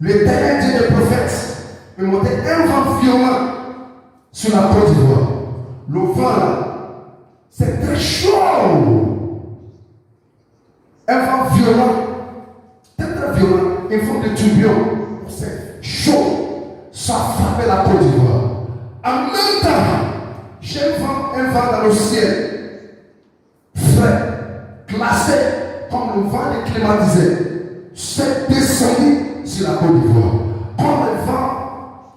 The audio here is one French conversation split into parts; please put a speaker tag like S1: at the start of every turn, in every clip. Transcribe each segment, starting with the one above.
S1: L'Éternel Dieu des prophètes me montrait un vent violent sur la Côte d'Ivoire. Le vent là, c'est très chaud. Un vent violent, très violent, une forme de tourbillon. C'est chaud. Ça frappait la Côte d'Ivoire. En même temps, j'ai un vent dans le ciel, frais, glacé, comme le vent est climatisé. C'est descendu sur la Côte d'Ivoire. Comme le vent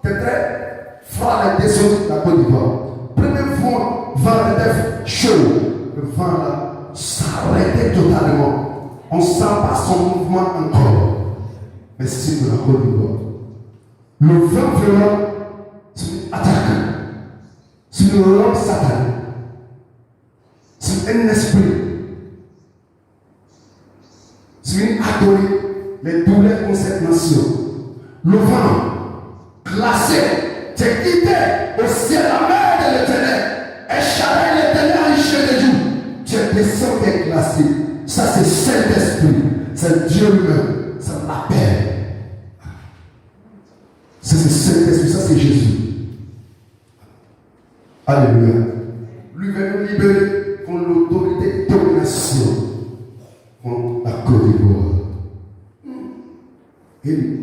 S1: était très froid est descendu sur la Côte d'Ivoire. Premier vent était chaud. Le vent là s'arrêtait totalement. On ne sent pas son mouvement encore. Mais c'est de la Côte d'Ivoire. Le vent violent, c'est une attaque. C'est une langue satanique. C'est un esprit. C'est une agonie. Les douleurs de cette nation. Le vent glacé, c'est quitté au ciel la mer de l'éternel. Et charré l'éternel en chien de jour. Tu descends et glacé. Ça c'est Saint-Esprit. C'est Dieu lui-même. C'est la paix. Ça c'est Saint-Esprit. Ça c'est Jésus. Alléluia. Lui va nous libérer contre l'autorité de domination contre la Côte d'Ivoire. Et